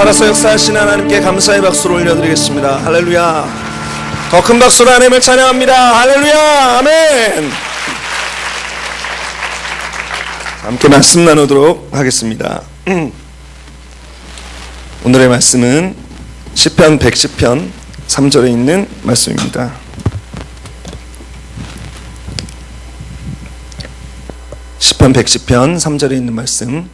살아서 역사하신 하나님께 감사의 박수를 올려드리겠습니다. 할렐루야. 더 큰 박수로 하나님을 찬양합니다. 할렐루야. 아멘. 함께 말씀 나누도록 하겠습니다. 오늘의 말씀은 시편 110편 3절에 있는 말씀입니다. 시편 110편 3절에 있는 말씀.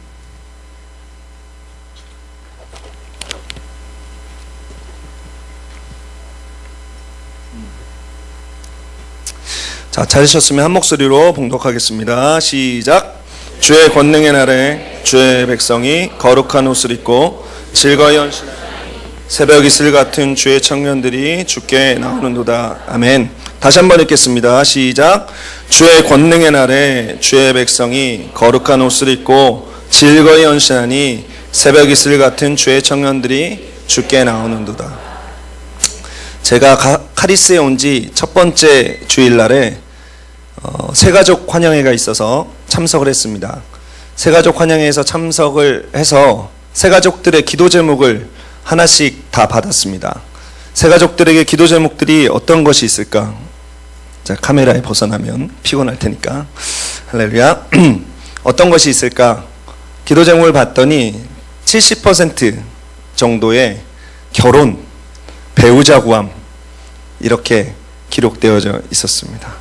자, 찾으셨으면 한 목소리로 봉독하겠습니다. 시작. 주의 권능의 날에 주의 백성이 거룩한 옷을 입고 즐거이 헌신하니 새벽 이슬 같은 주의 청년들이 주께 나오는도다. 아멘. 다시 한번 읽겠습니다. 시작. 주의 권능의 날에 주의 백성이 거룩한 옷을 입고 즐거이 헌신하니 새벽 이슬 같은 주의 청년들이 주께 나오는도다. 제가 카리스에 온 지 첫 번째 주일날에 새가족 환영회가 있어서 참석을 했습니다. 새가족 환영회에서 참석을 해서 새가족들의 기도 제목을 하나씩 다 받았습니다. 새가족들에게 기도 제목들이 어떤 것이 있을까? 자, 카메라에 벗어나면 피곤할 테니까. 할렐루야. 어떤 것이 있을까? 기도 제목을 봤더니 70% 정도의 결혼, 배우자 구함 이렇게 기록되어져 있었습니다.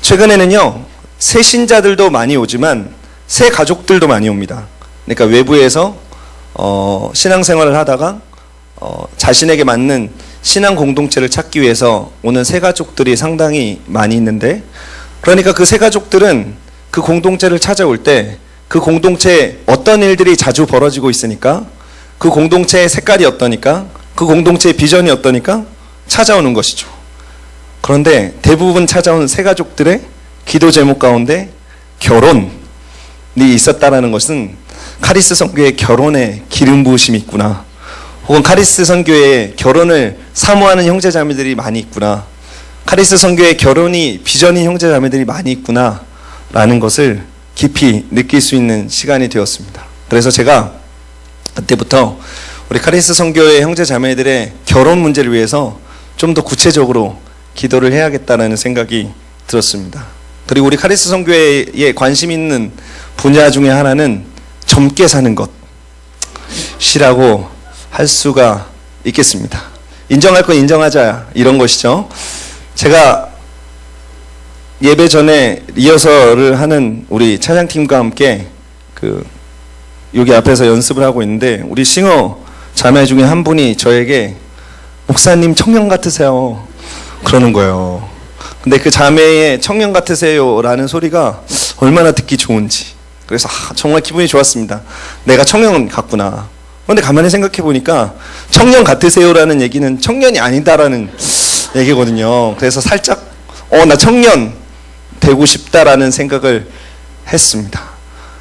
최근에는요, 새 신자들도 많이 오지만 새 가족들도 많이 옵니다. 그러니까 외부에서 신앙생활을 하다가 자신에게 맞는 신앙 공동체를 찾기 위해서 오는 새 가족들이 상당히 많이 있는데, 그러니까 그 새 가족들은 그 공동체를 찾아올 때 그 공동체에 어떤 일들이 자주 벌어지고 있으니까, 그 공동체의 색깔이 어떠니까, 그 공동체의 비전이 어떠니까 찾아오는 것이죠. 그런데 대부분 찾아온 새 가족들의 기도 제목 가운데 결혼이 있었다라는 것은 카리스 선교의 결혼에 기름 부으심이 있구나, 혹은 카리스 선교의 결혼을 사모하는 형제자매들이 많이 있구나, 카리스 선교의 결혼이 비전인 형제자매들이 많이 있구나 라는 것을 깊이 느낄 수 있는 시간이 되었습니다. 그래서 제가 그때부터 우리 카리스 선교의 형제자매들의 결혼 문제를 위해서 좀 더 구체적으로 기도를 해야겠다는 생각이 들었습니다. 그리고 우리 카리스 선교회에 관심 있는 분야 중에 하나는 젊게 사는 것이라고 할 수가 있겠습니다. 인정할 건 인정하자, 이런 것이죠. 제가 예배 전에 리허설을 하는 우리 찬양팀과 함께 여기 앞에서 연습을 하고 있는데, 우리 싱어 자매 중에 한 분이 저에게 목사님 청년 같으세요 그러는 거예요. 근데 그 자매의 청년 같으세요 라는 소리가 얼마나 듣기 좋은지, 그래서 정말 기분이 좋았습니다. 내가 청년 같구나. 그런데 가만히 생각해 보니까 청년 같으세요 라는 얘기는 청년이 아니다라는 얘기거든요. 그래서 살짝 나 청년 되고 싶다라는 생각을 했습니다.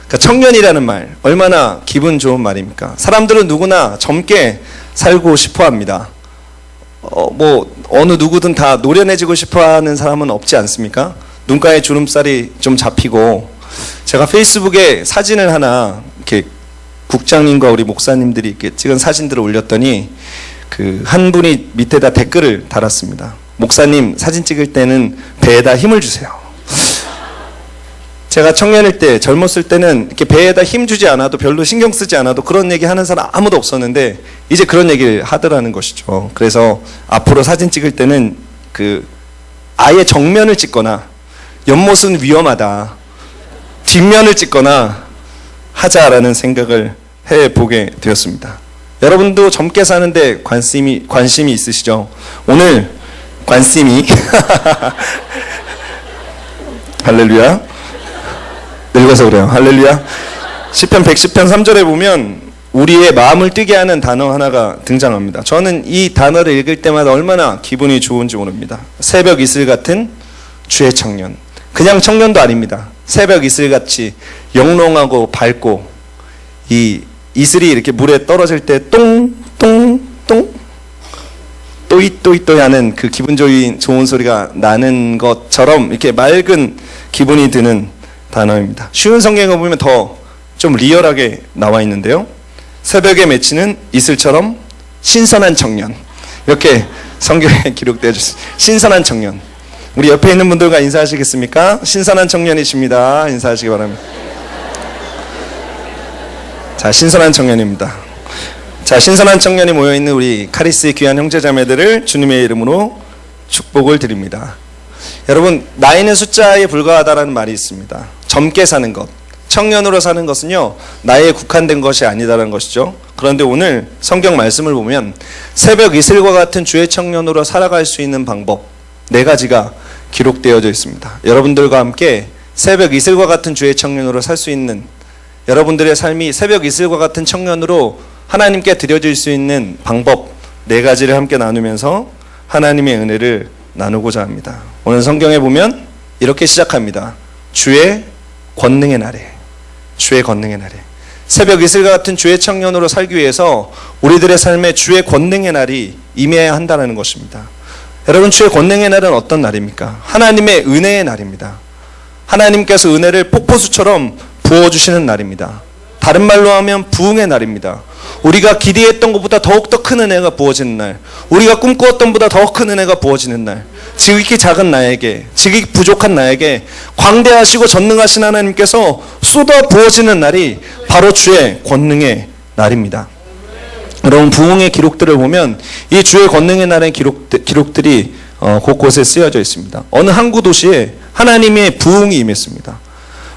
그러니까 청년이라는 말 얼마나 기분 좋은 말입니까? 사람들은 누구나 젊게 살고 싶어 합니다. 어느 누구든 다 노련해지고 싶어 하는 사람은 없지 않습니까? 눈가에 주름살이 좀 잡히고, 제가 페이스북에 사진을 하나 이렇게 국장님과 우리 목사님들이 이렇게 찍은 사진들을 올렸더니 한 분이 밑에다 댓글을 달았습니다. 목사님 사진 찍을 때는 배에다 힘을 주세요. 제가 청년일 때, 젊었을 때는 이렇게 배에다 힘 주지 않아도, 별로 신경 쓰지 않아도 그런 얘기 하는 사람 아무도 없었는데 이제 그런 얘기를 하더라는 것이죠. 그래서 앞으로 사진 찍을 때는 아예 정면을 찍거나, 옆모습은 위험하다, 뒷면을 찍거나 하자라는 생각을 해보게 되었습니다. 여러분도 젊게 사는데 관심이 있으시죠? 오늘 관심이 할렐루야. 늙어서 그래요. 할렐루야. 시편 110편 3절에 보면 우리의 마음을 뛰게 하는 단어 하나가 등장합니다. 저는 이 단어를 읽을 때마다 얼마나 기분이 좋은지 모릅니다. 새벽 이슬 같은 주의 청년. 그냥 청년도 아닙니다. 새벽 이슬같이 영롱하고 밝고, 이 이슬이 이렇게 물에 떨어질 때 똥똥똥 또이또이또이 하는 그 기분 좋은 소리가 나는 것처럼 이렇게 맑은 기분이 드는 단어입니다. 쉬운 성경을 보면 더 좀 리얼하게 나와 있는데요. 새벽에 맺히는 이슬처럼 신선한 청년. 이렇게 성경에 기록되어 있습니다. 신선한 청년. 우리 옆에 있는 분들과 인사하시겠습니까? 신선한 청년이십니다. 인사하시기 바랍니다. 자, 신선한 청년입니다. 자, 신선한 청년이 모여있는 우리 카리스의 귀한 형제자매들을 주님의 이름으로 축복을 드립니다. 여러분, 나이는 숫자에 불과하다라는 말이 있습니다. 젊게 사는 것, 청년으로 사는 것은요, 나이에 국한된 것이 아니다라는 것이죠. 그런데 오늘 성경 말씀을 보면 새벽 이슬과 같은 주의 청년으로 살아갈 수 있는 방법 4가지가 기록되어져 있습니다. 여러분들과 함께 새벽 이슬과 같은 주의 청년으로 살 수 있는, 여러분들의 삶이 새벽 이슬과 같은 청년으로 하나님께 드려질 수 있는 방법 4가지를 함께 나누면서 하나님의 은혜를 나누고자 합니다. 오늘 성경에 보면 이렇게 시작합니다. 주의 권능의 날에, 주의 권능의 날에. 새벽 이슬과 같은 주의 청년으로 살기 위해서 우리들의 삶에 주의 권능의 날이 임해야 한다는 것입니다. 여러분, 주의 권능의 날은 어떤 날입니까? 하나님의 은혜의 날입니다. 하나님께서 은혜를 폭포수처럼 부어주시는 날입니다. 다른 말로 하면 부흥의 날입니다. 우리가 기대했던 것보다 더욱더 큰 은혜가 부어지는 날, 우리가 꿈꾸었던 것보다 더 큰 은혜가 부어지는 날, 지극히 작은 나에게, 지극히 부족한 나에게 광대하시고 전능하신 하나님께서 쏟아 부어지는 날이 바로 주의 권능의 날입니다. 여러분, 부흥의 기록들을 보면 이 주의 권능의 날의 기록들이 곳곳에 쓰여져 있습니다. 어느 항구 도시에 하나님의 부흥이 임했습니다.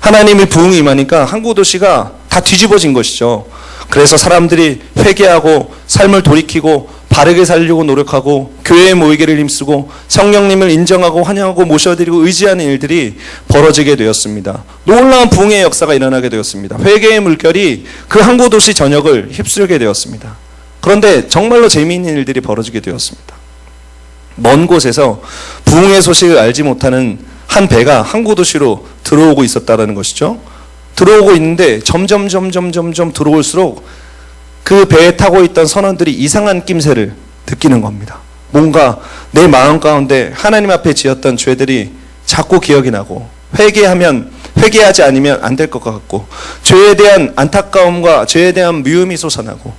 하나님의 부흥이 임하니까 항구 도시가 다 뒤집어진 것이죠. 그래서 사람들이 회개하고 삶을 돌이키고 바르게 살려고 노력하고 교회에 모이기를 힘쓰고 성령님을 인정하고 환영하고 모셔드리고 의지하는 일들이 벌어지게 되었습니다. 놀라운 부흥의 역사가 일어나게 되었습니다. 회개의 물결이 그 항구 도시 전역을 휩쓸게 되었습니다. 그런데 정말로 재미있는 일들이 벌어지게 되었습니다. 먼 곳에서 부흥의 소식을 알지 못하는 한 배가 항구 도시로 들어오고 있었다는 것이죠. 들어오고 있는데 점점 들어올수록 그 배에 타고 있던 선원들이 이상한 낌새를 느끼는 겁니다. 뭔가 내 마음 가운데 하나님 앞에 지었던 죄들이 자꾸 기억이 나고, 회개하지 않으면 안 될 것 같고, 죄에 대한 안타까움과 죄에 대한 미움이 솟아나고,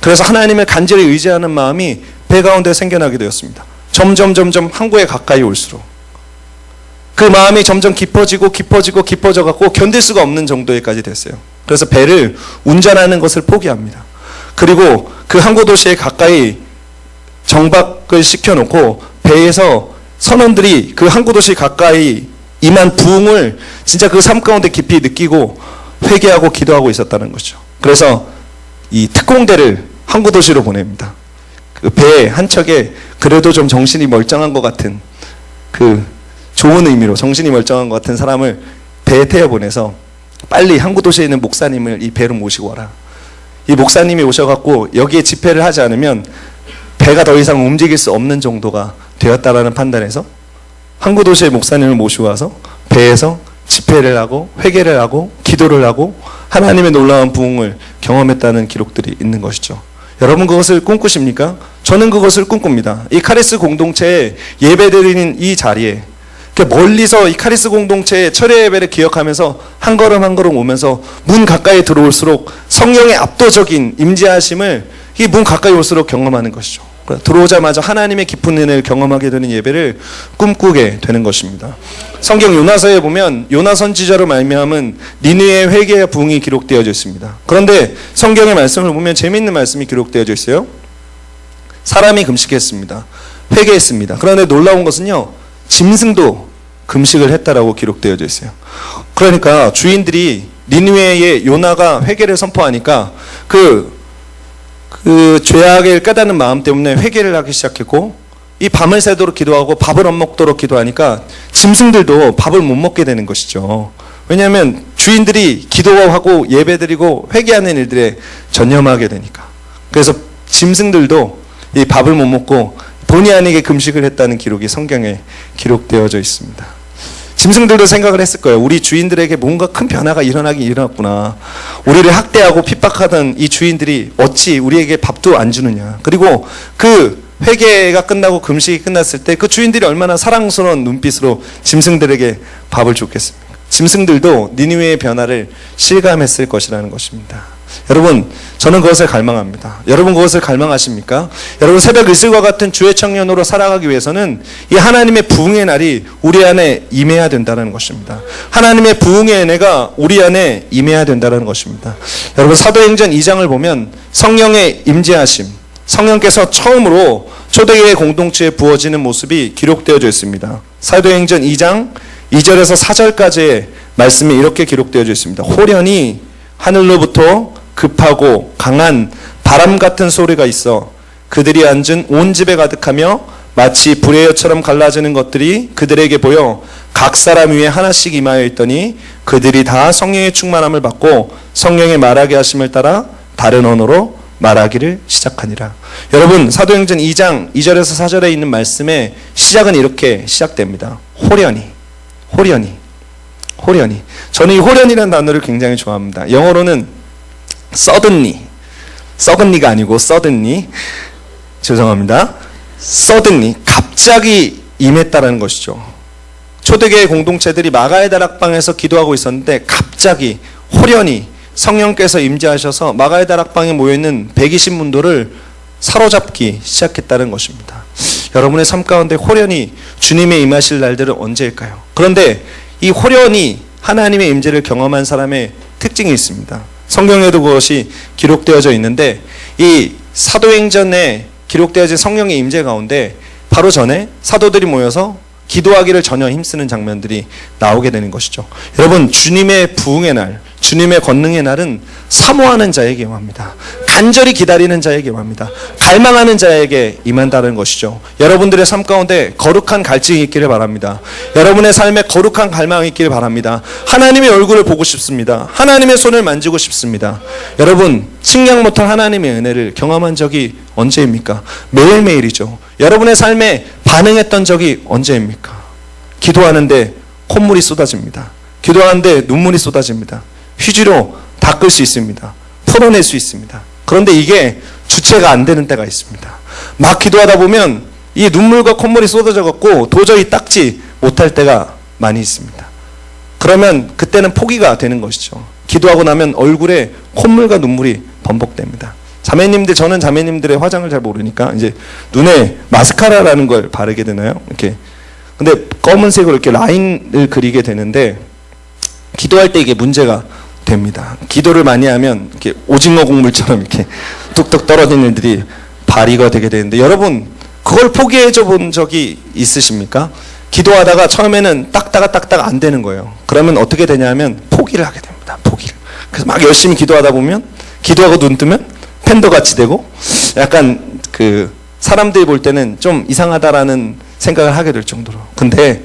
그래서 하나님을 간절히 의지하는 마음이 배 가운데 생겨나게 되었습니다. 점점 항구에 가까이 올수록 그 마음이 점점 깊어져 갖고 견딜 수가 없는 정도에까지 됐어요. 그래서 배를 운전하는 것을 포기합니다. 그리고 그 항구 도시에 가까이 정박을 시켜놓고 배에서 선원들이 그 항구 도시 가까이 임한 부흥을 진짜 그 삶 가운데 깊이 느끼고 회개하고 기도하고 있었다는 거죠. 그래서 이 특공대를 항구 도시로 보냅니다. 그 배 한 척에 그래도 좀 정신이 멀쩡한 것 같은, 그 좋은 의미로 정신이 멀쩡한 것 같은 사람을 배에 태워 보내서 빨리 항구 도시에 있는 목사님을 이 배로 모시고 와라. 이 목사님이 오셔갖고 여기에 집회를 하지 않으면 배가 더 이상 움직일 수 없는 정도가 되었다라는 판단에서 항구 도시의 목사님을 모시고 와서 배에서 집회를 하고 회개를 하고 기도를 하고 하나님의 놀라운 부흥을 경험했다는 기록들이 있는 것이죠. 여러분, 그것을 꿈꾸십니까? 저는 그것을 꿈꿉니다. 이 카리스 공동체에 예배드리는 이 자리에 멀리서 이 카리스 공동체의 철회 예배를 기억하면서 한 걸음 한 걸음 오면서 문 가까이 들어올수록 성령의 압도적인 임재하심을 이 문 가까이 올수록 경험하는 것이죠. 들어오자마자 하나님의 깊은 은혜를 경험하게 되는 예배를 꿈꾸게 되는 것입니다. 성경 요나서에 보면 요나 선지자로 말미암은 니느웨의 회개와 부흥이 기록되어져 있습니다. 그런데 성경의 말씀을 보면 재미있는 말씀이 기록되어져 있어요. 사람이 금식했습니다. 회개했습니다. 그런데 놀라운 것은요, 짐승도 금식을 했다라고 기록되어져 있어요. 그러니까 주인들이 니느웨의 요나가 회개를 선포하니까 그 죄악을 깨닫는 마음 때문에 회개를 하기 시작했고, 이 밤을 새도록 기도하고 밥을 안 먹도록 기도하니까 짐승들도 밥을 못 먹게 되는 것이죠. 왜냐하면 주인들이 기도하고 예배드리고 회개하는 일들에 전념하게 되니까. 그래서 짐승들도 이 밥을 못 먹고 본의 아니게 금식을 했다는 기록이 성경에 기록되어져 있습니다. 짐승들도 생각을 했을 거예요. 우리 주인들에게 뭔가 큰 변화가 일어났구나. 우리를 학대하고 핍박하던 이 주인들이 어찌 우리에게 밥도 안 주느냐. 그리고 그 회개가 끝나고 금식이 끝났을 때 그 주인들이 얼마나 사랑스러운 눈빛으로 짐승들에게 밥을 줬겠습니까? 짐승들도 니느웨의 변화를 실감했을 것이라는 것입니다. 여러분, 저는 그것을 갈망합니다. 여러분 그것을 갈망하십니까? 여러분 새벽 이슬과 같은 주의 청년으로 살아가기 위해서는 이 하나님의 부흥의 날이 우리 안에 임해야 된다는 것입니다. 하나님의 부흥의 은혜가 우리 안에 임해야 된다는 것입니다. 여러분 사도행전 2장을 보면 성령의 임재하심, 성령께서 처음으로 초대교회 공동체에 부어지는 모습이 기록되어져 있습니다. 사도행전 2장 2절에서 4절까지의 말씀이 이렇게 기록되어져 있습니다. 호련히 하늘로부터 급하고 강한 바람 같은 소리가 있어 그들이 앉은 온 집에 가득하며 마치 불의 여처럼 갈라지는 것들이 그들에게 보여 각 사람 위에 하나씩 임하여 있더니 그들이 다 성령의 충만함을 받고 성령의 말하게 하심을 따라 다른 언어로 말하기를 시작하니라. 여러분 사도행전 2장 2절에서 4절에 있는 말씀의 시작은 이렇게 시작됩니다. 호련히. 저는 이 호련이라는 단어를 굉장히 좋아합니다. 영어로는 suddenly가 아니고 suddenly, 죄송합니다. suddenly, 갑자기 임했다라는 것이죠. 초대교회 공동체들이 마가의 다락방에서 기도하고 있었는데 갑자기 호련히 성령께서 임재하셔서 마가의 다락방에 모여있는 120문도를 사로잡기 시작했다는 것입니다. 여러분의 삶 가운데 호련히 주님의 임하실 날들은 언제일까요? 그런데 이 호련히 하나님의 임재를 경험한 사람의 특징이 있습니다. 성경에도 그것이 기록되어져 있는데 이 사도행전에 기록되어진 성령의 임재 가운데 바로 전에 사도들이 모여서 기도하기를 전혀 힘쓰는 장면들이 나오게 되는 것이죠. 여러분 주님의 부흥의 날, 주님의 권능의 날은 사모하는 자에게 임합니다. 간절히 기다리는 자에게 임합니다. 갈망하는 자에게 임한다는 것이죠. 여러분들의 삶 가운데 거룩한 갈증이 있기를 바랍니다. 여러분의 삶에 거룩한 갈망이 있기를 바랍니다. 하나님의 얼굴을 보고 싶습니다. 하나님의 손을 만지고 싶습니다. 여러분 측량 못할 하나님의 은혜를 경험한 적이 언제입니까? 매일매일이죠. 여러분의 삶에 반응했던 적이 언제입니까? 기도하는데 콧물이 쏟아집니다. 기도하는데 눈물이 쏟아집니다. 휴지로 닦을 수 있습니다. 풀어낼 수 있습니다. 그런데 이게 주체가 안 되는 때가 있습니다. 막 기도하다 보면 이 눈물과 콧물이 쏟아져 갖고 도저히 닦지 못할 때가 많이 있습니다. 그러면 그때는 포기가 되는 것이죠. 기도하고 나면 얼굴에 콧물과 눈물이 번복됩니다. 자매님들, 저는 자매님들의 화장을 잘 모르니까 이제 눈에 마스카라라는 걸 바르게 되나요? 이렇게. 근데 검은색으로 이렇게 라인을 그리게 되는데 기도할 때 이게 문제가 됩니다. 기도를 많이 하면 이렇게 오징어 국물처럼 이렇게 뚝뚝 떨어지는 일들이 발휘가 되게 되는데 여러분 그걸 포기해줘 본 적이 있으십니까? 기도하다가 처음에는 딱다가 안 되는 거예요. 그러면 어떻게 되냐면 포기를 하게 됩니다. 포기를. 그래서 막 열심히 기도하다 보면 기도하고 눈 뜨면 팬더 같이 되고 약간 그 사람들이 볼 때는 좀 이상하다라는 생각을 하게 될 정도로. 근데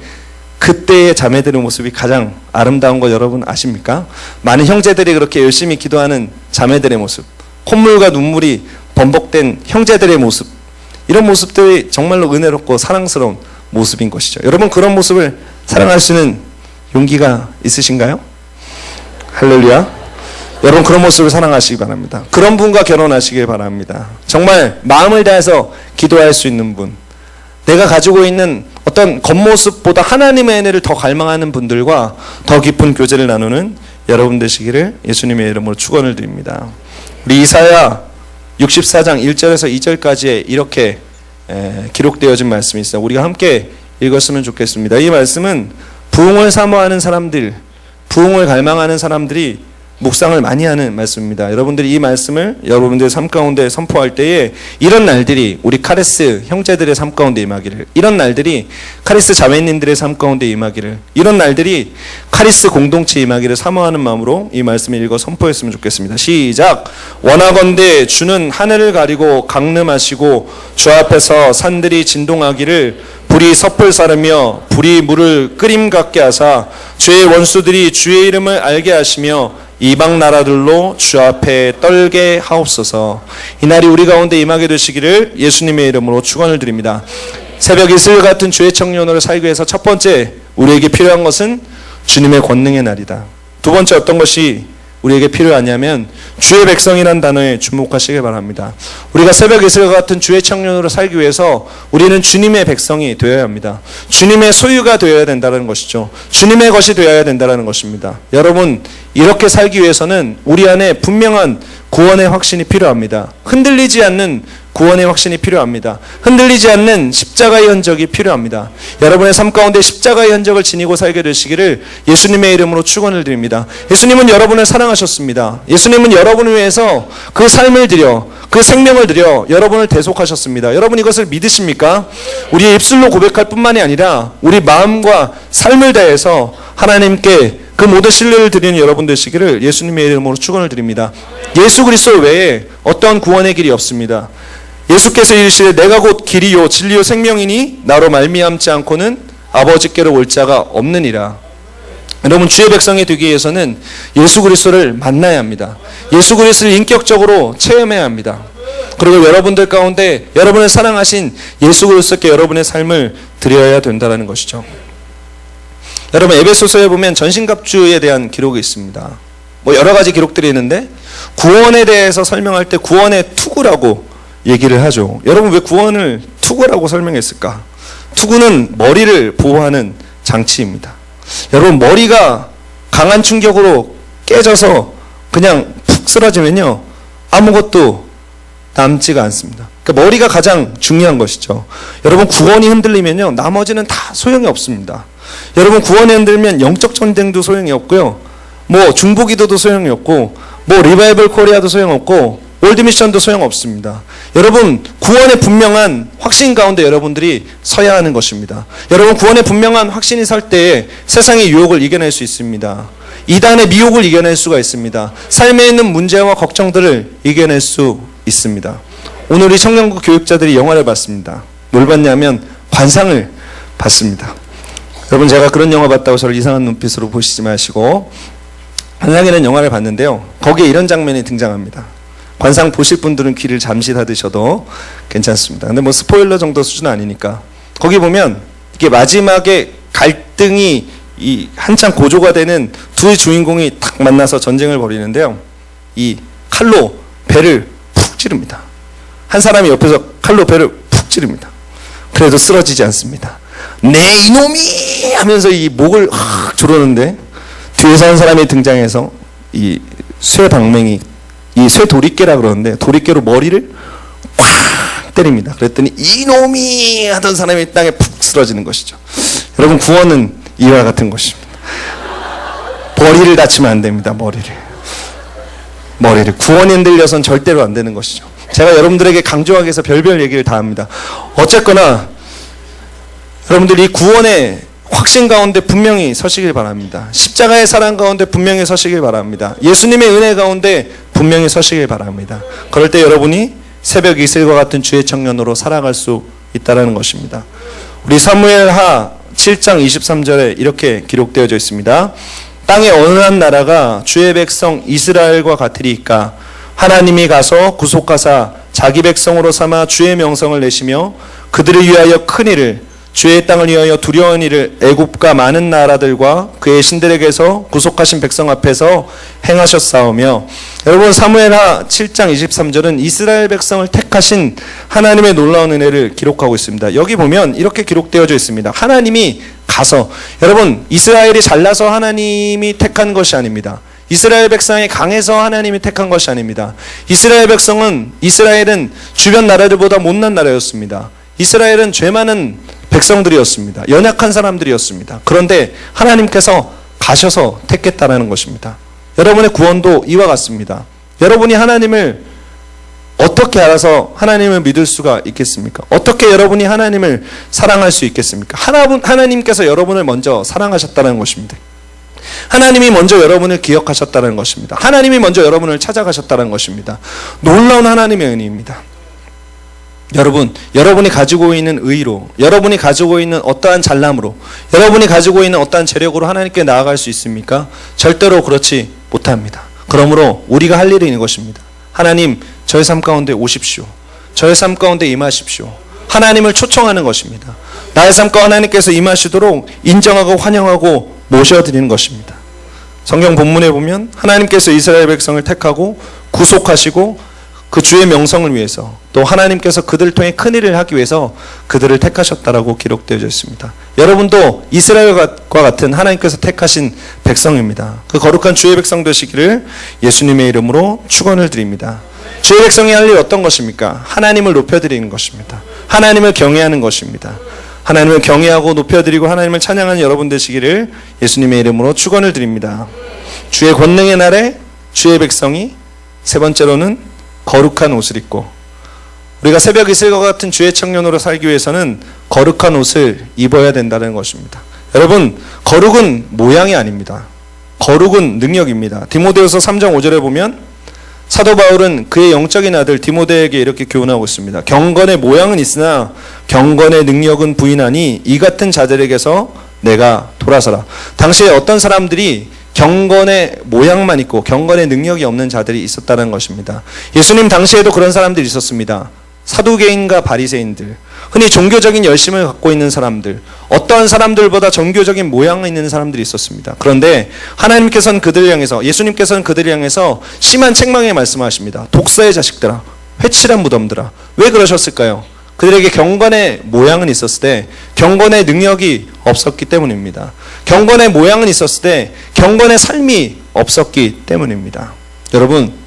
그때의 자매들의 모습이 가장 아름다운 거 여러분 아십니까? 많은 형제들이 그렇게 열심히 기도하는 자매들의 모습, 콧물과 눈물이 번복된 형제들의 모습, 이런 모습들이 정말로 은혜롭고 사랑스러운 모습인 것이죠. 여러분 그런 모습을 사랑할 수 있는 용기가 있으신가요? 할렐루야. 여러분 그런 모습을 사랑하시기 바랍니다. 그런 분과 결혼하시길 바랍니다. 정말 마음을 다해서 기도할 수 있는 분, 내가 가지고 있는 어떤 겉모습보다 하나님의 은혜를 더 갈망하는 분들과 더 깊은 교제를 나누는 여러분 되시기를 예수님의 이름으로 축원을 드립니다. 우리 이사야 64장 1절에서 2절까지에 이렇게 기록되어진 말씀이 있어요. 우리가 함께 읽었으면 좋겠습니다. 이 말씀은 부흥을 사모하는 사람들, 부흥을 갈망하는 사람들이 묵상을 많이 하는 말씀입니다. 여러분들이 이 말씀을 여러분들의 삶 가운데 선포할 때에 이런 날들이 우리 카리스 형제들의 삶 가운데 임하기를, 이런 날들이 카리스 자매님들의 삶 가운데 임하기를, 이런 날들이 카리스 공동체 임하기를 사모하는 마음으로 이 말씀을 읽어 선포했으면 좋겠습니다. 시작. 원하건대 주는 하늘을 가리고 강림하시고 주 앞에서 산들이 진동하기를 불이 섭을 사르며 불이 물을 끓임 같게 하사 주의 원수들이 주의 이름을 알게 하시며 이방 나라들로 주 앞에 떨게 하옵소서. 이날이 우리 가운데 임하게 되시기를 예수님의 이름으로 축원을 드립니다. 새벽 이슬 같은 주의 청년으로 살기 위해서 첫 번째 우리에게 필요한 것은 주님의 권능의 날이다. 두 번째 어떤 것이 우리에게 필요하냐면 주의 백성이라는 단어에 주목하시길 바랍니다. 우리가 새벽 이슬과 같은 주의 청년으로 살기 위해서 우리는 주님의 백성이 되어야 합니다. 주님의 소유가 되어야 된다는 것이죠. 주님의 것이 되어야 된다는 것입니다. 여러분 이렇게 살기 위해서는 우리 안에 분명한 구원의 확신이 필요합니다. 흔들리지 않는 구원의 확신이 필요합니다. 흔들리지 않는 십자가의 흔적이 필요합니다. 여러분의 삶 가운데 십자가의 흔적을 지니고 살게 되시기를 예수님의 이름으로 축원을 드립니다. 예수님은 여러분을 사랑하셨습니다. 예수님은 여러분을 위해서 그 삶을 드려, 그 생명을 드려 여러분을 대속하셨습니다. 여러분 이것을 믿으십니까? 우리의 입술로 고백할 뿐만이 아니라 우리 마음과 삶을 다해서 하나님께 그 모든 신뢰를 드리는 여러분 되시기를 예수님의 이름으로 축원을 드립니다. 예수 그리스도 외에 어떠한 구원의 길이 없습니다. 예수께서 이르시되 내가 곧 길이요 진리요 생명이니 나로 말미암지 않고는 아버지께로 올 자가 없느니라. 여러분 주의 백성이 되기 위해서는 예수 그리스도를 만나야 합니다. 예수 그리스도를 인격적으로 체험해야 합니다. 그리고 여러분들 가운데 여러분을 사랑하신 예수 그리스도께 여러분의 삶을 드려야 된다는 것이죠. 여러분 에베소서에 보면 전신갑주에 대한 기록이 있습니다. 뭐 여러 가지 기록들이 있는데 구원에 대해서 설명할 때 구원의 투구라고 얘기를 하죠. 여러분 왜 구원을 투구라고 설명했을까? 투구는 머리를 보호하는 장치입니다. 여러분 머리가 강한 충격으로 깨져서 그냥 푹 쓰러지면요 아무것도 남지가 않습니다. 그러니까 머리가 가장 중요한 것이죠. 여러분 구원이 흔들리면요 나머지는 다 소용이 없습니다. 여러분 구원이 흔들면 영적 전쟁도 소용이 없고요, 뭐 중보기도도 소용이 없고, 뭐 리바이벌 코리아도 소용없고, 월드미션도 소용없습니다. 여러분 구원의 분명한 확신 가운데 여러분들이 서야 하는 것입니다. 여러분 구원의 분명한 확신이 설 때에 세상의 유혹을 이겨낼 수 있습니다. 이단의 미혹을 이겨낼 수가 있습니다. 삶에 있는 문제와 걱정들을 이겨낼 수 있습니다. 오늘 우리 청년부 교육자들이 영화를 봤습니다. 뭘 봤냐면 관상을 봤습니다. 여러분 제가 그런 영화 봤다고 저를 이상한 눈빛으로 보시지 마시고, 관상이라는 영화를 봤는데요 거기에 이런 장면이 등장합니다. 관상 보실 분들은 귀를 잠시 닫으셔도 괜찮습니다. 근데 뭐 스포일러 정도 수준은 아니니까. 거기 보면 이게 마지막에 갈등이 이 한창 고조가 되는 두 주인공이 딱 만나서 전쟁을 벌이는데요, 이 칼로 배를 푹 찌릅니다. 한 사람이 옆에서 칼로 배를 푹 찌릅니다. 그래도 쓰러지지 않습니다. 내 이놈이 하면서 이 목을 확 조르는데 뒤에서 한 사람이 등장해서 이 쇠방맹이, 이 쇠도리깨라 그러는데 도리깨로 머리를 꽉 때립니다. 그랬더니 이놈이 하던 사람이 땅에 푹 쓰러지는 것이죠. 여러분 구원은 이와 같은 것입니다. 머리를 다치면 안 됩니다. 머리를 구원이 흔들려선 절대로 안 되는 것이죠. 제가 여러분들에게 강조하기 위해서 별별 얘기를 다 합니다. 어쨌거나 여러분들이 구원의 확신 가운데 분명히 서시길 바랍니다. 십자가의 사랑 가운데 분명히 서시길 바랍니다. 예수님의 은혜 가운데 분명히 서시길 바랍니다. 그럴 때 여러분이 새벽 이슬과 같은 주의 청년으로 살아갈 수 있다는 것입니다. 우리 사무엘하 7장 23절에 이렇게 기록되어져 있습니다. 땅의 어느 한 나라가 주의 백성 이스라엘과 같으리까? 하나님이 가서 구속하사 자기 백성으로 삼아 주의 명성을 내시며 그들을 위하여 큰 일을, 주의 땅을 위하여 두려운 일을 애굽과 많은 나라들과 그의 신들에게서 구속하신 백성 앞에서 행하셨사오며. 여러분 사무엘하 7장 23절은 이스라엘 백성을 택하신 하나님의 놀라운 은혜를 기록하고 있습니다. 여기 보면 이렇게 기록되어져 있습니다. 하나님이 가서, 여러분 이스라엘이 잘나서 하나님이 택한 것이 아닙니다. 이스라엘 백성이 강해서 하나님이 택한 것이 아닙니다. 이스라엘은 주변 나라들보다 못난 나라였습니다. 이스라엘은 죄 많은 백성들이었습니다. 연약한 사람들이었습니다. 그런데 하나님께서 가셔서 택했다는 것입니다. 여러분의 구원도 이와 같습니다. 여러분이 하나님을 어떻게 알아서 하나님을 믿을 수가 있겠습니까? 어떻게 여러분이 하나님을 사랑할 수 있겠습니까? 하나님께서 여러분을 먼저 사랑하셨다는 것입니다. 하나님이 먼저 여러분을 기억하셨다는 것입니다. 하나님이 먼저 여러분을 찾아가셨다는 것입니다. 놀라운 하나님의 은혜입니다. 여러분이 가지고 있는 의로, 여러분이 가지고 있는 어떠한 잘남으로, 여러분이 가지고 있는 어떠한 재력으로 하나님께 나아갈 수 있습니까? 절대로 그렇지 못합니다. 그러므로 우리가 할 일은 이것입니다. 하나님, 저의 삶 가운데 오십시오. 저의 삶 가운데 임하십시오. 하나님을 초청하는 것입니다. 나의 삶 가운데 하나님께서 임하시도록 인정하고 환영하고 모셔드리는 것입니다. 성경 본문에 보면 하나님께서 이스라엘 백성을 택하고 구속하시고 그 주의 명성을 위해서 또 하나님께서 그들을 통해 큰 일을 하기 위해서 그들을 택하셨다라고 기록되어져 있습니다. 여러분도 이스라엘과 같은 하나님께서 택하신 백성입니다. 그 거룩한 주의 백성 되시기를 예수님의 이름으로 축원을 드립니다. 주의 백성이 할 일 어떤 것입니까? 하나님을 높여드리는 것입니다. 하나님을 경외하는 것입니다. 하나님을 경외하고 높여드리고 하나님을 찬양하는 여러분 되시기를 예수님의 이름으로 축원을 드립니다. 주의 권능의 날에 주의 백성이 세 번째로는 거룩한 옷을 입고, 우리가 새벽 이슬과 같은 주의 청년으로 살기 위해서는 거룩한 옷을 입어야 된다는 것입니다. 여러분, 거룩은 모양이 아닙니다. 거룩은 능력입니다. 디모데후서 3장 5절에 보면 사도 바울은 그의 영적인 아들 디모데에게 이렇게 교훈하고 있습니다. 경건의 모양은 있으나 경건의 능력은 부인하니 이 같은 자들에게서 내가 돌아서라. 당시에 어떤 사람들이 경건의 모양만 있고 경건의 능력이 없는 자들이 있었다는 것입니다. 예수님 당시에도 그런 사람들이 있었습니다. 사두개인과 바리새인들, 흔히 종교적인 열심을 갖고 있는 사람들, 어떠한 사람들보다 종교적인 모양이 있는 사람들이 있었습니다. 그런데 하나님께서는 그들을 향해서, 예수님께서는 그들을 향해서 심한 책망에 말씀하십니다. 독사의 자식들아, 회칠한 무덤들아. 왜 그러셨을까요? 그들에게 경건의 모양은 있었을 때 경건의 능력이 없었기 때문입니다. 경건의 모양은 있었을 때 경건의 삶이 없었기 때문입니다. 여러분,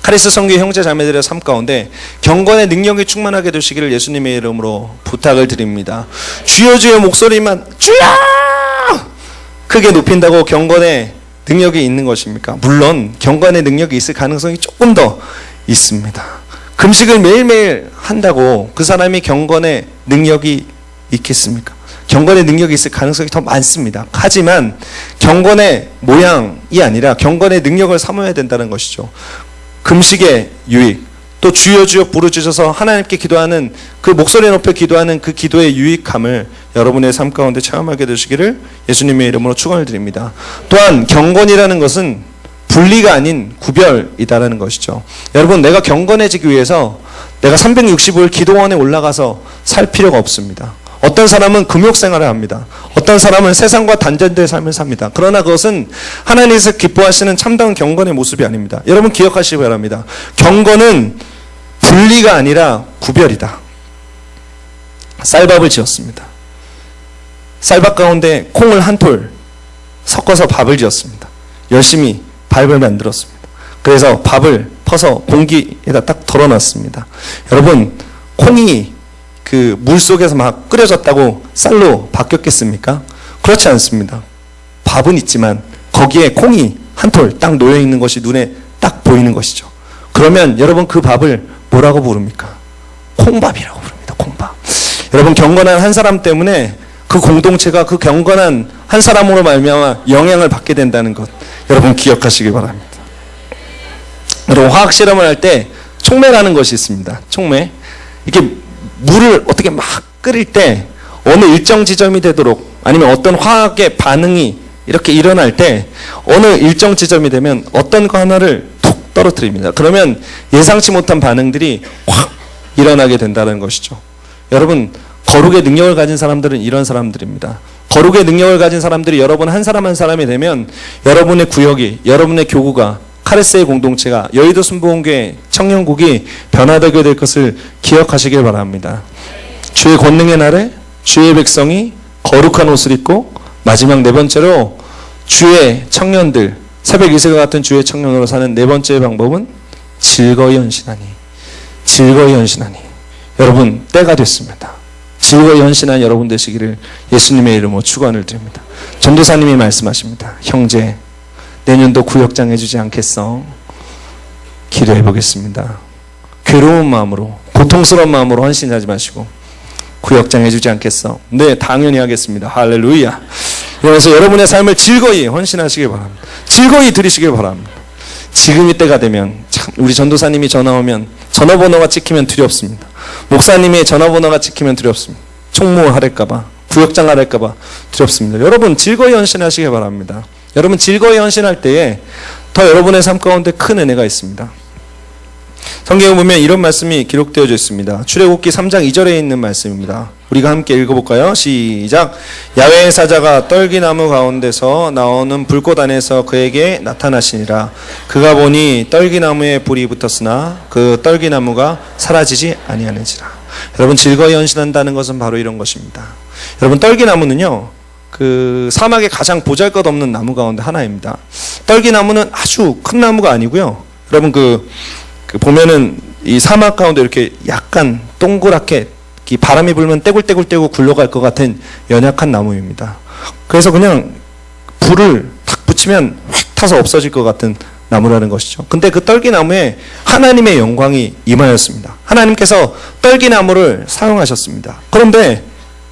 카리스 성교의 형제 자매들의 삶 가운데 경건의 능력이 충만하게 되시기를 예수님의 이름으로 부탁을 드립니다. 주여 주여 목소리만 주여 크게 높인다고 경건의 능력이 있는 것입니까? 물론 경건의 능력이 있을 가능성이 조금 더 있습니다. 금식을 매일매일 한다고 그 사람이 경건의 능력이 있겠습니까? 경건의 능력이 있을 가능성이 더 많습니다. 하지만 경건의 모양이 아니라 경건의 능력을 삼아야 된다는 것이죠. 금식의 유익, 또 주여 주여 부르짖어서 하나님께 기도하는 그 목소리 높여 기도하는 그 기도의 유익함을 여러분의 삶 가운데 체험하게 되시기를 예수님의 이름으로 축원을 드립니다. 또한 경건이라는 것은 분리가 아닌 구별이다라는 것이죠. 여러분, 내가 경건해지기 위해서 내가 365일 기도원에 올라가서 살 필요가 없습니다. 어떤 사람은 금욕생활을 합니다. 어떤 사람은 세상과 단절된 삶을 삽니다. 그러나 그것은 하나님께서 기뻐하시는 참다운 경건의 모습이 아닙니다. 여러분 기억하시기 바랍니다. 경건은 분리가 아니라 구별이다. 쌀밥을 지었습니다. 쌀밥 가운데 콩을 한 톨 섞어서 밥을 지었습니다. 열심히 밥을 만들었습니다. 그래서 밥을 퍼서 공기에다 딱 덜어놨습니다. 여러분, 콩이 그 물 속에서 막 끓여졌다고 쌀로 바뀌었겠습니까? 그렇지 않습니다. 밥은 있지만 거기에 콩이 한 톨 딱 놓여 있는 것이 눈에 딱 보이는 것이죠. 그러면 여러분 그 밥을 뭐라고 부릅니까? 콩밥이라고 부릅니다. 콩밥. 여러분, 경건한 한 사람 때문에 그 공동체가 그 경건한 한 사람으로 말미암아 영향을 받게 된다는 것, 여러분 기억하시기 바랍니다. 여러분, 화학 실험을 할 때 촉매라는 것이 있습니다. 촉매. 이게 물을 어떻게 막 끓일 때 어느 일정 지점이 되도록, 아니면 어떤 화학의 반응이 이렇게 일어날 때 어느 일정 지점이 되면 어떤 거 하나를 툭 떨어뜨립니다. 그러면 예상치 못한 반응들이 확 일어나게 된다는 것이죠. 여러분, 거룩의 능력을 가진 사람들은 이런 사람들입니다. 거룩의 능력을 가진 사람들이 여러분 한 사람 한 사람이 되면 여러분의 구역이, 여러분의 교구가, 카레스의 공동체가, 여의도 순복음교회 청년국이 변화되게 될 것을 기억하시길 바랍니다. 주의 권능의 날에 주의 백성이 거룩한 옷을 입고, 마지막 네 번째로 주의 청년들, 새벽 이슬과 같은 주의 청년으로 사는 네 번째 방법은 즐거이 헌신하니. 즐거이 헌신하니. 여러분, 때가 됐습니다. 즐거이 헌신한 여러분 되시기를 예수님의 이름으로 축원을 드립니다. 전도사님이 말씀하십니다. 형제, 내년도 구역장 해주지 않겠어? 기도해 보겠습니다. 괴로운 마음으로, 고통스러운 마음으로 헌신하지 마시고 구역장 해주지 않겠어? 네, 당연히 하겠습니다. 할렐루야. 그래서 여러분의 삶을 즐거이 헌신하시길 바랍니다. 즐거이 드리시길 바랍니다. 지금이 때가 되면, 참 우리 전도사님이 전화 오면 전화번호가 찍히면 두렵습니다. 목사님의 전화번호가 찍히면 두렵습니다. 총무하랄까봐, 구역장 하랄까봐 두렵습니다. 여러분 즐거이 헌신하시길 바랍니다. 여러분 즐거이 헌신할 때에 더 여러분의 삶 가운데 큰 은혜가 있습니다. 성경에 보면 이런 말씀이 기록되어져 있습니다. 출애굽기 3장 2절에 있는 말씀입니다. 우리가 함께 읽어볼까요? 시작. 야훼의 사자가 떨기나무 가운데서 나오는 불꽃 안에서 그에게 나타나시니라. 그가 보니 떨기나무에 불이 붙었으나 그 떨기나무가 사라지지 아니하는지라. 여러분, 즐거이 헌신한다는 것은 바로 이런 것입니다. 여러분, 떨기나무는요, 그 사막의 가장 보잘것없는 나무 가운데 하나입니다. 떨기나무는 아주 큰 나무가 아니고요. 여러분, 그 보면은 이 사막 가운데 이렇게 약간 동그랗게 바람이 불면 떼굴떼굴 굴러갈 것 같은 연약한 나무입니다. 그래서 그냥 불을 탁 붙이면 휙 타서 없어질 것 같은 나무라는 것이죠. 근데 그 떨기나무에 하나님의 영광이 임하였습니다. 하나님께서 떨기나무를 사용하셨습니다. 그런데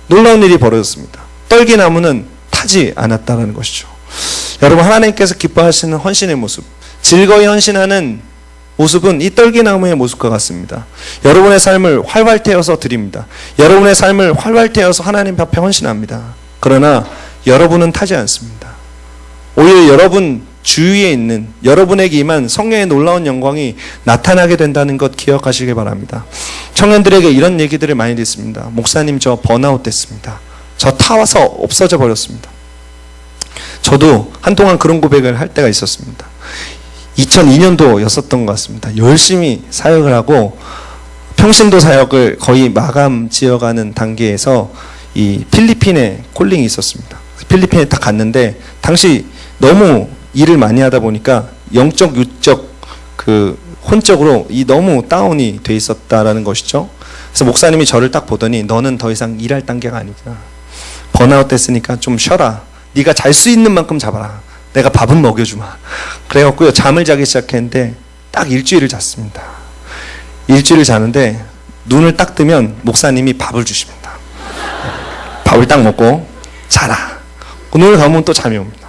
놀라운 일이 벌어졌습니다. 떨기나무는 타지 않았다는 것이죠. 여러분, 하나님께서 기뻐하시는 헌신의 모습, 즐거이 헌신하는 모습은 이 떨기나무의 모습과 같습니다. 여러분의 삶을 활활 태워서 드립니다. 여러분의 삶을 활활 태워서 하나님 앞에 헌신합니다. 그러나 여러분은 타지 않습니다. 오히려 여러분 주위에 있는 여러분에게 임한 성령의 놀라운 영광이 나타나게 된다는 것 기억하시기 바랍니다. 청년들에게 이런 얘기들을 많이 듣습니다. 목사님, 저 번아웃 됐습니다. 저 타와서 없어져 버렸습니다. 저도 한동안 그런 고백을 할 때가 있었습니다. 2002년도였었던 것 같습니다. 열심히 사역을 하고 평신도 사역을 거의 마감 지어가는 단계에서 이 필리핀에 콜링이 있었습니다. 필리핀에 딱 갔는데 당시 너무 일을 많이 하다 보니까 영적, 육적, 혼적으로 너무 다운이 돼 있었다라는 것이죠. 그래서 목사님이 저를 딱 보더니 너는 더 이상 일할 단계가 아니구나. 번아웃 됐으니까 좀 쉬어라. 네가 잘 수 있는 만큼 잡아라. 내가 밥은 먹여주마. 그래갖고요, 잠을 자기 시작했는데 딱 일주일을 잤습니다. 일주일을 자는데 눈을 딱 뜨면 목사님이 밥을 주십니다. 밥을 딱 먹고 자라. 그 눈을 감으면 또 잠이 옵니다.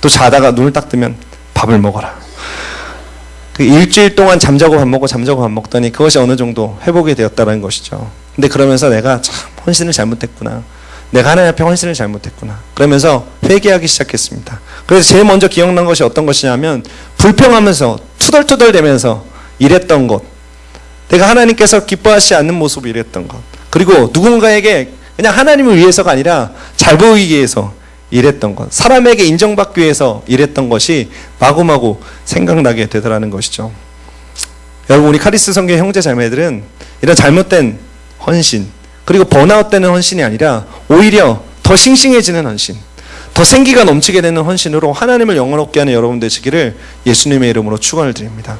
또 자다가 눈을 딱 뜨면 밥을 먹어라. 그 일주일 동안 잠자고 밥 먹고 잠자고 밥 먹더니 그것이 어느 정도 회복이 되었다는 것이죠. 근데 그러면서 내가 참 헌신을 잘못했구나. 내가 하나님 앞에 헌신을 잘못했구나. 그러면서 회개하기 시작했습니다. 그래서 제일 먼저 기억난 것이 어떤 것이냐면 불평하면서 투덜투덜대면서 일했던 것. 내가 하나님께서 기뻐하시지 않는 모습을 일했던 것. 그리고 누군가에게 그냥 하나님을 위해서가 아니라 잘 보이기 위해서 일했던 것. 사람에게 인정받기 위해서 일했던 것이 마구마구 생각나게 되더라는 것이죠. 여러분, 우리 카리스 성교 형제 자매들은 이런 잘못된 헌신, 그리고 번아웃되는 헌신이 아니라 오히려 더 싱싱해지는 헌신, 더 생기가 넘치게 되는 헌신으로 하나님을 영원롭게 하는 여러분 되시기를 예수님의 이름으로 축원을 드립니다.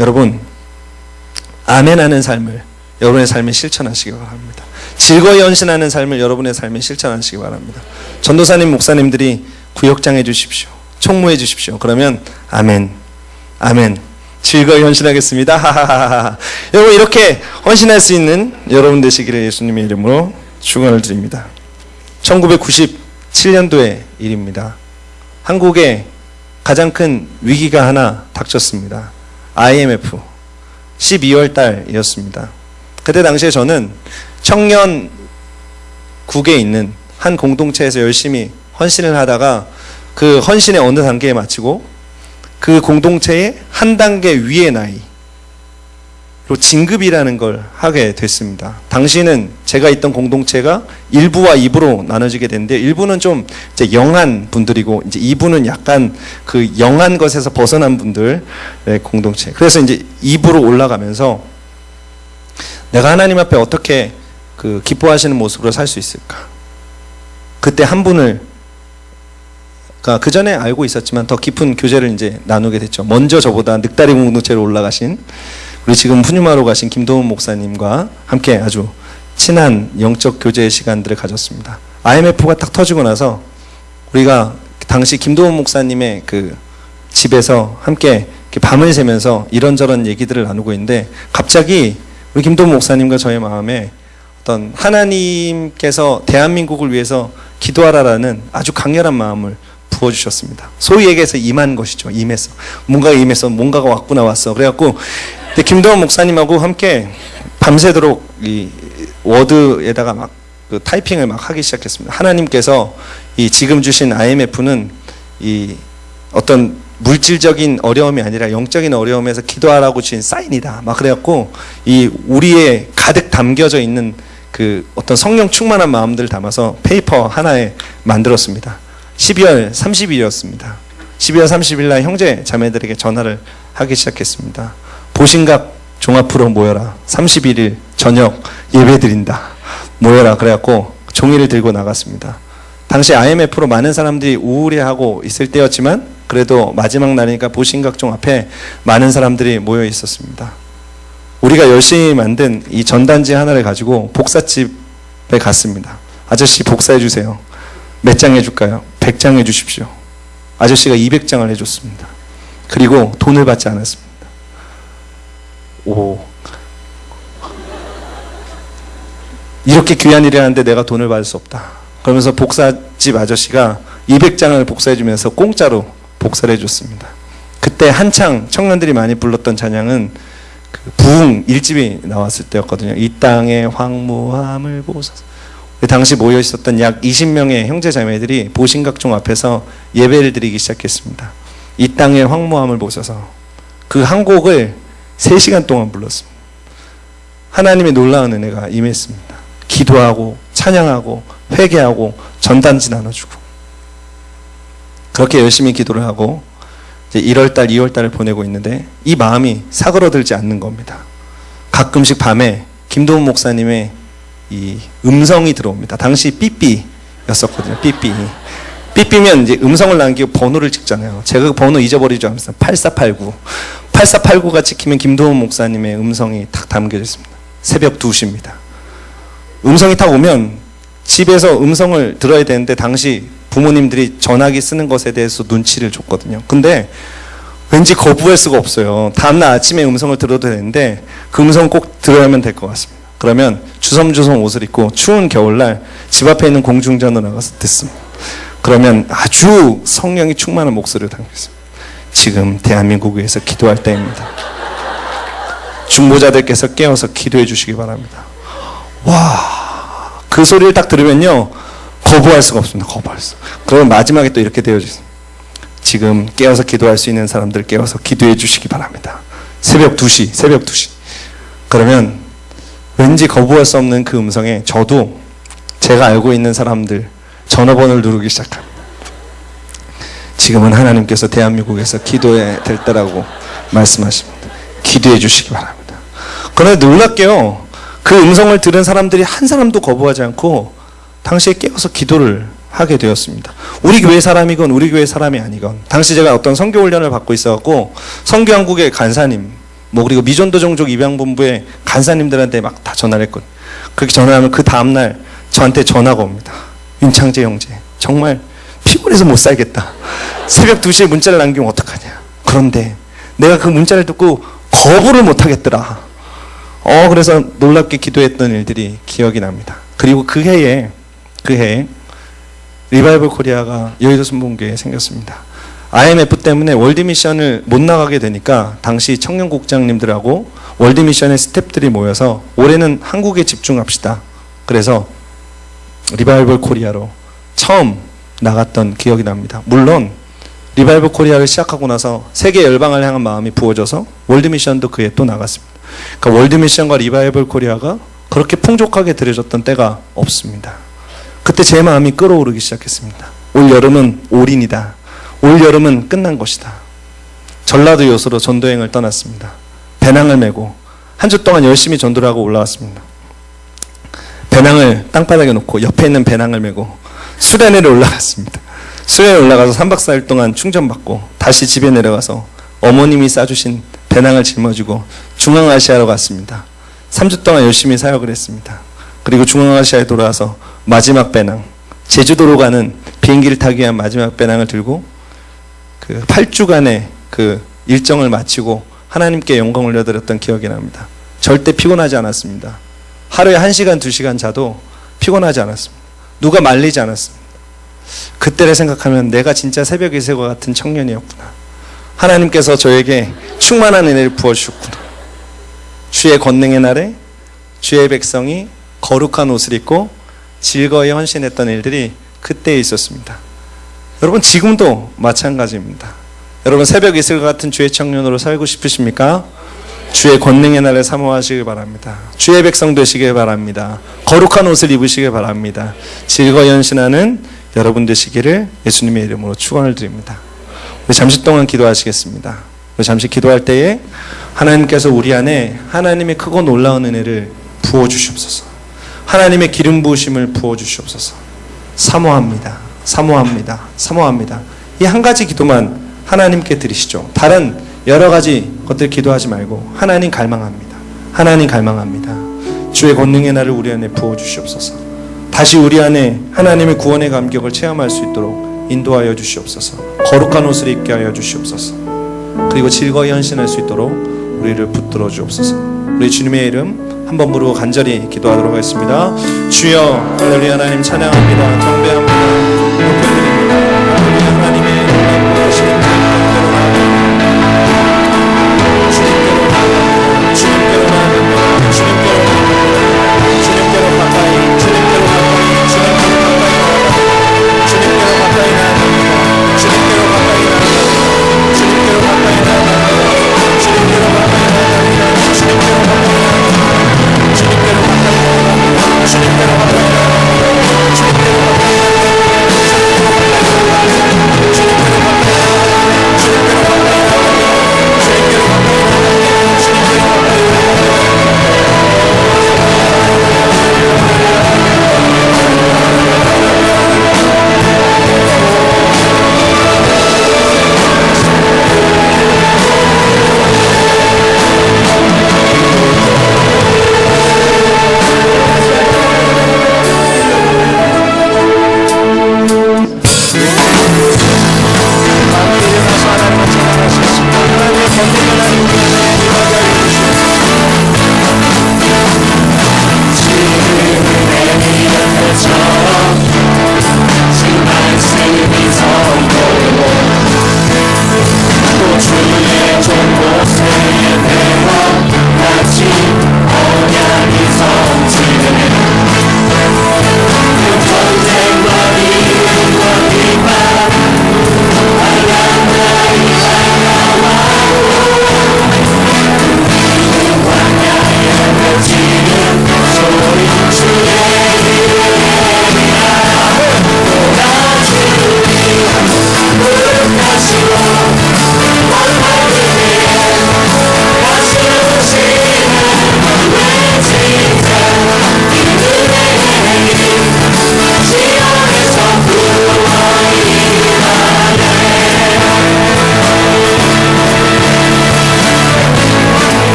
여러분, 아멘하는 삶을 여러분의 삶에 실천하시기 바랍니다. 즐거이 헌신하는 삶을 여러분의 삶에 실천하시기 바랍니다. 전도사님, 목사님들이 구역장해 주십시오. 총무해 주십시오. 그러면 아멘, 아멘, 즐거이 헌신하겠습니다. 하하하하. 여러분, 이렇게 헌신할 수 있는 여러분 되시기를 예수님의 이름으로 축원을 드립니다. 1997년도의 일입니다. 한국에 가장 큰 위기가 하나 닥쳤습니다. IMF 12월 달이었습니다. 그때 당시에 저는 청년국에 있는 한 공동체에서 열심히 헌신을 하다가 그 헌신의 어느 단계에 마치고 그 공동체의 한 단계 위의 나이로 진급이라는 걸 하게 됐습니다. 당시는 제가 있던 공동체가 1부와 2부로 나눠지게 됐는데 1부는 좀 이제 영한 분들이고 이제 2부는 약간 그 영한 것에서 벗어난 분들의 공동체. 그래서 이제 2부로 올라가면서 내가 하나님 앞에 어떻게 그 기뻐하시는 모습으로 살 수 있을까? 그때 한 분을 그 전에 알고 있었지만 더 깊은 교제를 이제 나누게 됐죠. 먼저 저보다 늑다리 공동체로 올라가신 우리 지금 푸뉴마로 가신 김도훈 목사님과 함께 아주 친한 영적 교제의 시간들을 가졌습니다. IMF가 딱 터지고 나서 우리가 당시 김도훈 목사님의 그 집에서 함께 밤을 새면서 이런저런 얘기들을 나누고 있는데 갑자기 우리 김도훈 목사님과 저의 마음에 어떤 하나님께서 대한민국을 위해서 기도하라라는 아주 강렬한 마음을 부어주셨습니다. 소위 얘기해서 임한 것이죠. 임했어. 뭔가가 임했어. 뭔가가 왔구나 왔어. 그래갖고 김도훈 목사님하고 함께 밤새도록 이 워드에다가 막 그 타이핑을 막 하기 시작했습니다. 하나님께서 이 지금 주신 IMF는 이 어떤 물질적인 어려움이 아니라 영적인 어려움에서 기도하라고 주신 사인이다. 막 그래갖고 이 우리의 가득 담겨져 있는 그 어떤 성령 충만한 마음들을 담아서 페이퍼 하나에 만들었습니다. 12월 30일이었습니다. 12월 30일 날 형제 자매들에게 전화를 하기 시작했습니다. 보신각 종합부로 모여라. 31일 저녁 예배 드린다. 모여라. 그래갖고 종이를 들고 나갔습니다. 당시 IMF로 많은 사람들이 우울해하고 있을 때였지만 그래도 마지막 날이니까 보신각종 앞에 많은 사람들이 모여 있었습니다. 우리가 열심히 만든 이 전단지 하나를 가지고 복사집에 갔습니다. 아저씨 복사해 주세요. 몇 장 해줄까요? 100장 해주십시오. 아저씨가 200장을 해줬습니다. 그리고 돈을 받지 않았습니다. 오, 이렇게 귀한 일을 하는데 내가 돈을 받을 수 없다. 그러면서 복사집 아저씨가 200장을 복사해 주면서 공짜로 복사를 해줬습니다. 그때 한창 청년들이 많이 불렀던 찬양은 그 부흥 1집이 나왔을 때였거든요. 이 땅의 황무함을 보소서. 당시 모여 있었던 약 20명의 형제 자매들이 보신각종 앞에서 예배를 드리기 시작했습니다. 이 땅의 황무함을 보셔서 그 한 곡을 3시간 동안 불렀습니다. 하나님의 놀라운 은혜가 임했습니다. 기도하고 찬양하고 회개하고 전단지 나눠주고 그렇게 열심히 기도를 하고 이제 1월달, 2월달을 보내고 있는데 이 마음이 사그러들지 않는 겁니다. 가끔씩 밤에 김도훈 목사님의 이 음성이 들어옵니다. 당시 삐삐였었거든요. 삐삐면 이제 음성을 남기고 번호를 찍잖아요. 제가 그 번호 잊어버리지 않습니다. 8489. 8489가 찍히면 김도훈 목사님의 음성이 탁 담겨져 있습니다. 새벽 2시입니다. 음성이 탁 오면 집에서 음성을 들어야 되는데 당시 부모님들이 전화기 쓰는 것에 대해서 눈치를 줬거든요. 근데 왠지 거부할 수가 없어요. 다음날 아침에 음성을 들어도 되는데 그 음성 꼭 들어야만 될 것 같습니다. 그러면 주섬주섬 옷을 입고 추운 겨울날 집 앞에 있는 공중전으로 나가서 듣습니다. 그러면 아주 성령이 충만한 목소리를 담겼습니다. 지금 대한민국 위해서 기도할 때입니다. 중보자들께서 깨어서 기도해 주시기 바랍니다. 와, 그 소리를 딱 들으면요 거부할 수가 없습니다. 거부할 수. 그러면 마지막에 또 이렇게 되어져 있습니다. 지금 깨어서 기도할 수 있는 사람들 깨어서 기도해 주시기 바랍니다. 새벽 2시. 그러면 왠지 거부할 수 없는 그 음성에 저도 제가 알고 있는 사람들 전화번호를 누르기 시작합니다. 지금은 하나님께서 대한민국에서 기도해야 될 때라고 말씀하십니다. 기도해 주시기 바랍니다. 그런데 놀랍게요. 그 음성을 들은 사람들이 한 사람도 거부하지 않고 당시에 깨어서 기도를 하게 되었습니다. 우리 교회 사람이건 우리 교회 사람이 아니건 당시 제가 어떤 선교 훈련을 받고 있어갖고 선교한국의 간사님 그리고 미전도 종족 입양본부의 간사님들한테 막 다 전화를 했거든요. 그렇게 전화하면 그 다음날 저한테 전화가 옵니다. 윤창재 형제 정말 피곤해서 못 살겠다. 새벽 2시에 문자를 남기면 어떡하냐. 그런데 내가 그 문자를 듣고 거부를 못 하겠더라. 그래서 놀랍게 기도했던 일들이 기억이 납니다. 그리고 그 해에 리바이벌 코리아가 여의도 순복음교회에 생겼습니다. IMF 때문에 월드미션을 못 나가게 되니까 당시 청년국장님들하고 월드미션의 스태프들이 모여서 올해는 한국에 집중합시다. 그래서 리바이벌 코리아로 처음 나갔던 기억이 납니다. 물론 리바이벌 코리아를 시작하고 나서 세계 열방을 향한 마음이 부어져서 월드미션도 그해 또 나갔습니다. 그러니까 월드미션과 리바이벌 코리아가 그렇게 풍족하게 드려졌던 때가 없습니다. 그때 제 마음이 끓어오르기 시작했습니다. 올 여름은 올인이다. 올 여름은 끝난 것이다. 전라도 요소로 전도여행을 떠났습니다. 배낭을 메고 한 주 동안 열심히 전도를 하고 올라왔습니다. 배낭을 땅바닥에 놓고 옆에 있는 배낭을 메고 수련회를 올라갔습니다. 수련회 올라가서 3박 4일 동안 충전받고 다시 집에 내려가서 어머님이 싸주신 배낭을 짊어지고 중앙아시아로 갔습니다. 3주 동안 열심히 사역을 했습니다. 그리고 중앙아시아에 돌아와서 마지막 배낭, 제주도로 가는 비행기를 타기 위한 마지막 배낭을 들고 그 8주간의 그 일정을 마치고 하나님께 영광을 올려드렸던 기억이 납니다. 절대 피곤하지 않았습니다. 하루에 1시간, 2시간 자도 피곤하지 않았습니다. 누가 말리지 않았습니다. 그때를 생각하면 내가 진짜 새벽 이슬과 같은 청년이었구나. 하나님께서 저에게 충만한 은혜를 부어주셨구나. 주의 권능의 날에 주의 백성이 거룩한 옷을 입고 즐거이 헌신했던 일들이 그때에 있었습니다. 여러분 지금도 마찬가지입니다. 여러분 새벽 이슬과 같은 주의 청년으로 살고 싶으십니까? 주의 권능의 날을 사모하시길 바랍니다. 주의 백성 되시길 바랍니다. 거룩한 옷을 입으시길 바랍니다. 즐거이 헌신하는 여러분 되시기를 예수님의 이름으로 축원을 드립니다. 우리 잠시 동안 기도하시겠습니다. 우리 잠시 기도할 때에 하나님께서 우리 안에 하나님의 크고 놀라운 은혜를 부어주시옵소서. 하나님의 기름 부으심을 부어주시옵소서. 사모합니다. 사모합니다. 사모합니다. 이 한 가지 기도만 하나님께 드리시죠. 다른 여러 가지 것들 기도하지 말고 하나님 갈망합니다. 하나님 갈망합니다. 주의 권능의 날을 우리 안에 부어주시옵소서. 다시 우리 안에 하나님의 구원의 감격을 체험할 수 있도록 인도하여 주시옵소서. 거룩한 옷을 입게 하여 주시옵소서. 그리고 즐거이 헌신할 수 있도록 우리를 붙들어 주옵소서. 우리 주님의 이름 한번 부르고 간절히 기도하도록 하겠습니다. 주여, 할렐루야. 하나님 찬양합니다. 경배합니다. 높여드립니다. 할렐루야. 하나님의 놀랍고 하시는 주님께로 나아갑니다. 주님께로 나아갑니다. 주님께로 나아갑니다. 주님께로 가까이, 주님께로 가까이, 주님께로 가까이, 주님께로 가까이 나아갑니다. 주님께로 가까이 나아갑니다. 주님께로 가까이 나아갑니다. 주님께로 가까이 나아갑니다. 주님께로 가까이 나아갑니다. 주님께로 가까이 나아갑니다. 주님께로 가까이 나아갑니다. 주님께로 가까이 나아갑니다.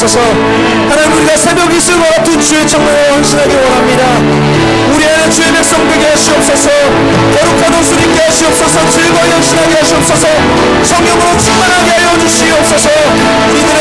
주옵소서. 하나님, 우리가 새벽 이슬과 같은 주의 청년을 헌신하기 원합니다. 우리 안에 주의 백성 되게 하시옵소서. 거룩한 옷을 입게 하시옵소서. 즐거이 헌신하게 하시옵소서. 성령으로 충만하게 하여 주시옵소서. 우리들의